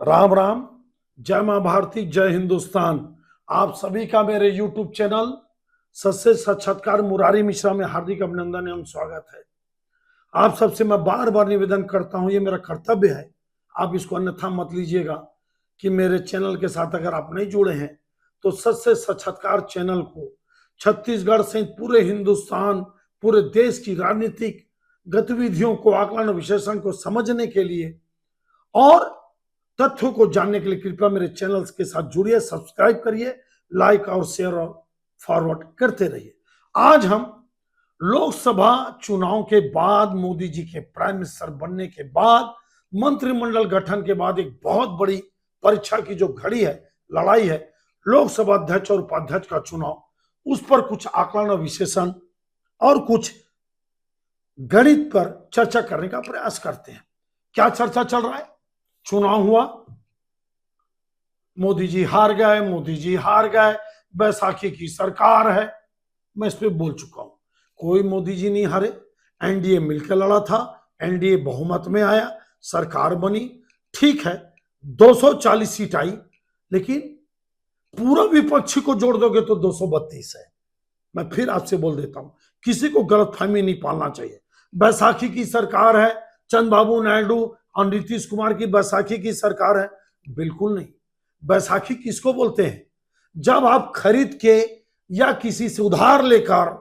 राम राम, जय मां भारती, जय हिंदुस्तान। आप सभी का मेरे YouTube चैनल सच्चे साक्षात्कार मुरारी मिश्रा में हार्दिक अभिनंदन एवं स्वागत है। आप सबसे मैं बार बार निवेदन करता हूं, ये मेरा कर्तव्य है, आप इसको अन्यथा मत लीजिएगा कि मेरे चैनल के साथ अगर आप नहीं जुड़े हैं तो सच्चे साक्षात्कार चैनल को छत्तीसगढ़ सहित पूरे हिंदुस्तान, पूरे देश की राजनीतिक गतिविधियों को, आकलन विश्लेषण को समझने के लिए और तथ्यों को जानने के लिए कृपया मेरे चैनल के साथ जुड़िए, सब्सक्राइब करिए, लाइक और शेयर और फॉरवर्ड करते रहिए। आज हम लोकसभा चुनाव के बाद, मोदी जी के प्राइम मिनिस्टर बनने के बाद, मंत्रिमंडल गठन के बाद एक बहुत बड़ी परीक्षा की जो घड़ी है, लड़ाई है, लोकसभा अध्यक्ष और उपाध्यक्ष का चुनाव, उस पर कुछ आकलन और विश्लेषण और कुछ गणित पर चर्चा करने का प्रयास करते हैं। क्या चर्चा चल रहा है? चुनाव हुआ, मोदी जी हार गए, मोदी जी हार गए, बैसाखी की सरकार है। मैं इस पे बोल चुका हूं, कोई मोदी जी नहीं हारे, एनडीए मिलकर लड़ा था, एनडीए बहुमत में आया, सरकार बनी, ठीक है, 240 सीट आई, लेकिन पूरा विपक्षी को जोड़ दोगे तो 232 है। मैं फिर आपसे बोल देता हूं, किसी को गलतफहमी नहीं पालना चाहिए। बैसाखी की सरकार है, चंद्रबाबू नायडू और नीतीश कुमार की बैसाखी की सरकार है? बिल्कुल नहीं। बैसाखी किसको बोलते हैं? जब आप खरीद के या किसी से उधार लेकर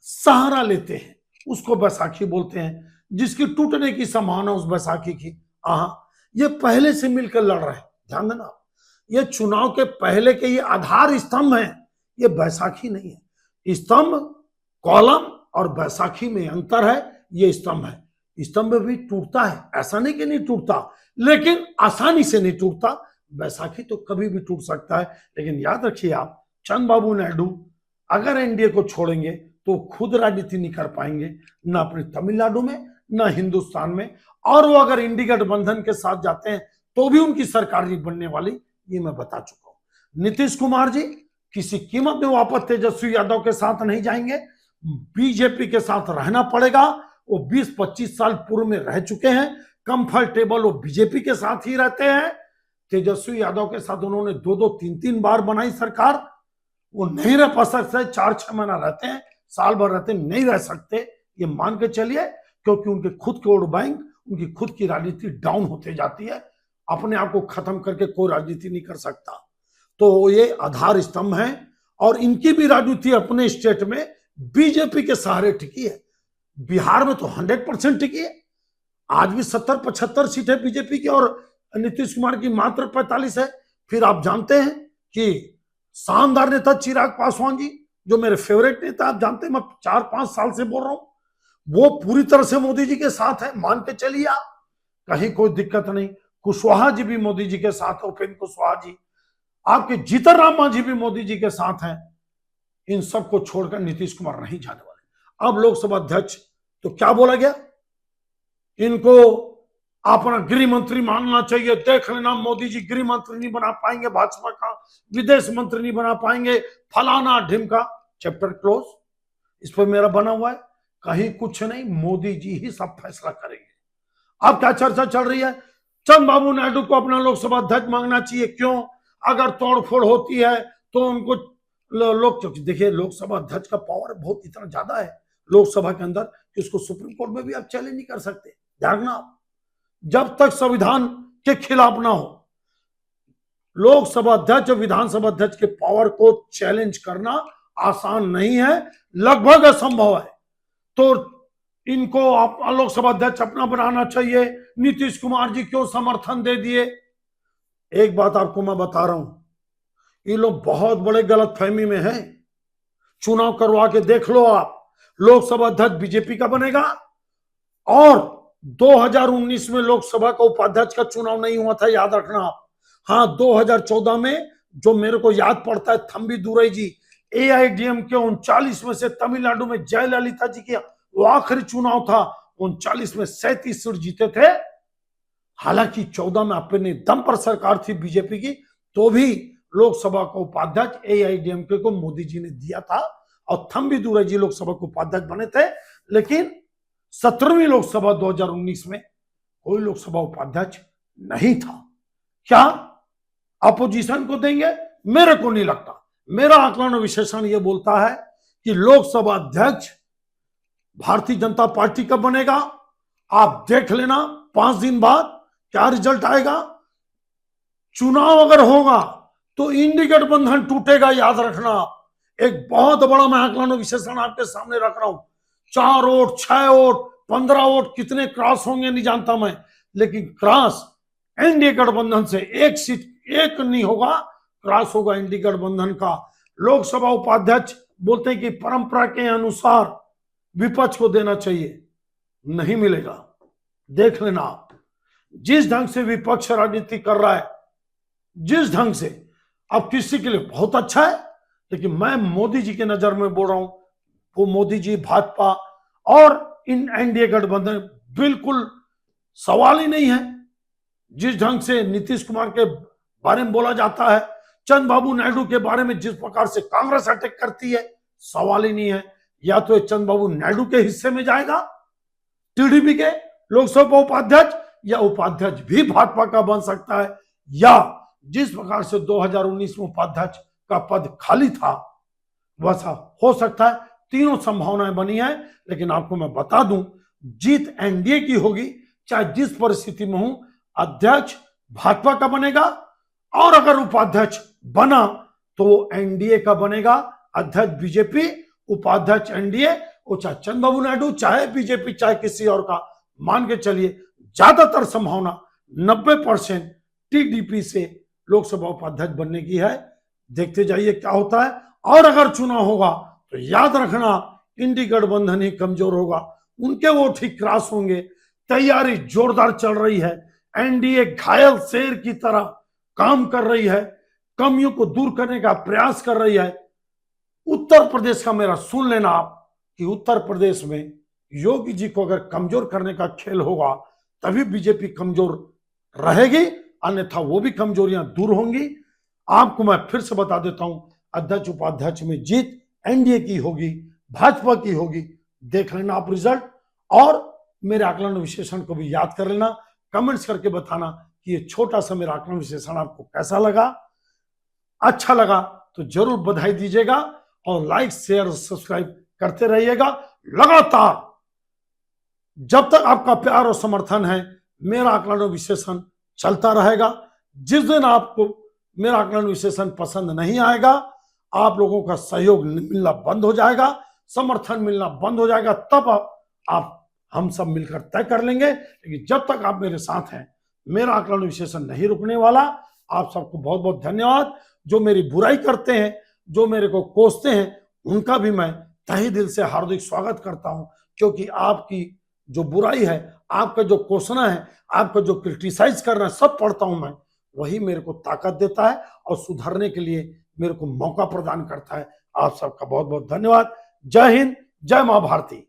सहारा लेते हैं, उसको बैसाखी बोलते हैं। जिसकी टूटने की संभावना उस बैसाखी की, ये पहले से मिलकर लड़ रहे हैं। ध्यान देना, ये चुनाव के पहले के ये आधार स्तंभ है, ये बैसाखी नहीं है। स्तंभ, कॉलम और बैसाखी में अंतर है। ये स्तंभ है, स्तंभ भी टूटता है, ऐसा नहीं कि नहीं टूटता, लेकिन आसानी से नहीं टूटता। बैसाखी तो कभी भी टूट सकता है। लेकिन याद रखिए आप, चंद्रबाबू नायडू अगर एनडीए को छोड़ेंगे तो खुद राजनीति नहीं कर पाएंगे, ना अपने तमिलनाडु में, ना हिंदुस्तान में। और वो अगर इंडी गठबंधन के साथ जाते हैं तो भी उनकी सरकार नहीं बनने वाली, ये मैं बता चुका हूं। नीतीश कुमार जी किसी कीमत में वापस तेजस्वी यादव के साथ नहीं जाएंगे, बीजेपी के साथ रहना पड़ेगा। वो 20-25 साल पूर्व में रह चुके हैं, कंफर्टेबल वो बीजेपी के साथ ही रहते हैं। तेजस्वी यादव के साथ उन्होंने 2-2, 3-3 बार बनाई सरकार, वो नहीं रह पा सकते। 4-6 महीना रहते हैं, साल भर रहते नहीं रह सकते, ये मान के चलिए, क्योंकि उनके खुद के वोट बैंक, उनकी खुद की राजनीति डाउन होते जाती है। अपने आप को खत्म करके कोई राजनीति नहीं कर सकता। तो ये आधार स्तंभ है और इनकी भी राजनीति अपने स्टेट में बीजेपी के सहारे टिकी है। बिहार में तो 100% टिकी है, आज भी 70-75 सीट है बीजेपी की और नीतीश कुमार की मात्र 45 है। फिर आप जानते हैं कि शानदार नेता चिराग पासवान जी, जो मेरे फेवरेट नेता, आप जानते हैं मैं 4-5 साल से बोल रहा हूं, वो पूरी तरह से मोदी जी के साथ है, मान के चलिए आप, कहीं कोई दिक्कत नहीं। कुशवाहा जी भी मोदी जी के साथ है, उपेंद्र कुशवाहा जी, आपके जीतन राम मांझी भी मोदी जी के साथ हैं। इन सबको छोड़कर नीतीश कुमार नहीं जाने वाले। अब लोकसभा अध्यक्ष तो क्या बोला गया, इनको अपना गृह मंत्री मानना चाहिए। देख लेना, मोदी जी गृह मंत्री नहीं बना पाएंगे भाजपा का, विदेश मंत्री नहीं बना पाएंगे, फलाना ढिमका, चैप्टर क्लोज। इस पर मेरा बना हुआ है, कहीं कुछ नहीं, मोदी जी ही सब फैसला करेंगे। अब क्या चर्चा चल रही है? चंद्रबाबू नायडू को अपना लोकसभा अध्यक्ष मांगना चाहिए। क्यों? अगर तोड़फोड़ होती है तो उनको लोग, देखिए लोकसभा अध्यक्ष का पावर बहुत इतना ज्यादा है लोकसभा के अंदर कि उसको सुप्रीम कोर्ट में भी आप चैलेंज नहीं कर सकते। ध्यान रखना, जब तक संविधान के खिलाफ ना हो, लोकसभा अध्यक्ष और विधानसभा अध्यक्ष के पावर को चैलेंज करना आसान नहीं है, लगभग असंभव है। तो इनको लोकसभा अध्यक्ष अपना बनाना चाहिए। नीतीश कुमार जी क्यों समर्थन दे दिए? एक बात आपको मैं बता रहा हूं, ये लोग बहुत बड़े गलतफहमी में हैं। चुनाव करवा के देख लो आप, लोकसभा अध्यक्ष बीजेपी का बनेगा और 2019 में लोकसभा का उपाध्यक्ष का चुनाव नहीं हुआ था, याद रखना आप। हाँ, 2014 में जो मेरे को याद पड़ता है, थम्बी दुरई जी, एआईडीएम के 39 में से तमिलनाडु में जयललिता जी के वो आखिरी चुनाव था, 39 में 37 सीट जीते थे। हालांकि 14 में अपने दम पर सरकार थी बीजेपी की, तो भी लोकसभा का उपाध्यक्ष एआईडीएमके को मोदी जी ने दिया था और थम्बी दुरई जी लोकसभा के उपाध्यक्ष बने थे। लेकिन 17वीं लोकसभा 2019 में कोई लोकसभा उपाध्यक्ष नहीं था। क्या अपोजिशन को देंगे? मेरे को नहीं लगता। मेरा आकलन और विश्लेषण यह बोलता है कि लोकसभा अध्यक्ष भारतीय जनता पार्टी का बनेगा। आप देख लेना 5 दिन बाद क्या रिजल्ट आएगा। चुनाव अगर होगा तो इंडी गठबंधन टूटेगा, याद रखना। एक बहुत बड़ा मैं आकलन और विश्लेषण आपके सामने रख रहा हूं। 4 वोट, 6 वोट, 15 वोट कितने क्रॉस होंगे नहीं जानता मैं, लेकिन क्रॉस एनडीए गठबंधन से एक सीट एक नहीं होगा, क्रॉस होगा एनडीए गठबंधन का। लोकसभा उपाध्यक्ष बोलते हैं कि परंपरा के अनुसार विपक्ष को देना चाहिए, नहीं मिलेगा। देख लेना आप, जिस ढंग से विपक्ष राजनीति कर रहा है, जिस ढंग से, अब किसी के लिए बहुत अच्छा है, लेकिन मैं मोदी जी के नजर में बोल रहा हूं, वो मोदी जी, भाजपा और इन एनडीए गठबंधन बिल्कुल सवाल ही नहीं है। जिस ढंग से नीतीश कुमार के बारे में बोला जाता है, चंद्रबाबू नायडू के बारे में जिस प्रकार से कांग्रेस अटैक करती है, सवाल ही नहीं है। या तो चंद्रबाबू नायडू के हिस्से में जाएगा टीडीपी के लोकसभा उपाध्यक्ष, या उपाध्यक्ष भी भाजपा का बन सकता है, या जिस प्रकार से 2019 में उपाध्यक्ष का पद खाली था वैसा हो सकता है। तीनों संभावनाएं बनी है, लेकिन आपको मैं बता दूं, जीत एनडीए की होगी, चाहे जिस परिस्थिति में हूं। अध्यक्ष भाजपा का बनेगा, और अगर उपाध्यक्ष बना तो एनडीए का बनेगा। अध्यक्ष बीजेपी, उपाध्यक्ष एनडीए, वो चाहे चंद्रबाबू नायडू, चाहे बीजेपी, चाहे किसी और का। मान के चलिए ज्यादातर संभावना 90% टीडीपी से लोकसभा उपाध्यक्ष बनने की है। देखते जाइए क्या होता है। और अगर चुनाव होगा तो याद रखना, इंडी गठबंधन ही कमजोर होगा, उनके वोट ही क्रॉस होंगे। तैयारी जोरदार चल रही है, एनडीए घायल शेर की तरह काम कर रही है, कमियों को दूर करने का प्रयास कर रही है। उत्तर प्रदेश का मेरा सुन लेना आप, कि उत्तर प्रदेश में योगी जी को अगर कमजोर करने का खेल होगा तभी बीजेपी कमजोर रहेगी, अन्यथा वो भी कमजोरियां दूर होंगी। आपको मैं फिर से बता देता हूं, अध्यक्ष उपाध्यक्ष में जीत एनडीए की होगी, भाजपा की होगी। देख लेना आप रिजल्ट, और मेरे आकलन विश्लेषण को भी याद कर लेना। कमेंट्स करके बताना कि ये छोटा सा मेरा आकलन विश्लेषण आपको कैसा लगा। अच्छा लगा तो जरूर बधाई दीजिएगा, और लाइक, शेयर, सब्सक्राइब करते रहिएगा लगातार। जब तक आपका प्यार और समर्थन है, मेरा आकलन विश्लेषण चलता रहेगा। जिस दिन आपको मेरा आकलन विश्लेषण पसंद नहीं आएगा, आप लोगों का सहयोग मिलना बंद हो जाएगा, समर्थन मिलना बंद हो जाएगा, तब आप हम सब मिलकर तय कर लेंगे। लेकिन जब तक आप मेरे साथ हैं, मेरा आकलन विश्लेषण नहीं रुकने वाला। आप सबको बहुत बहुत धन्यवाद। जो मेरी बुराई करते हैं, जो मेरे को कोसते हैं, उनका भी मैं तहे दिल से हार्दिक स्वागत करता हूं, क्योंकि आपकी जो बुराई है, आपका जो कोसना है, आपका जो क्रिटिसाइज करना है, सब पढ़ता हूं मैं। वही मेरे को ताकत देता है और सुधरने के लिए मेरे को मौका प्रदान करता है। आप सबका बहुत बहुत धन्यवाद। जय हिंद, जय मां भारती।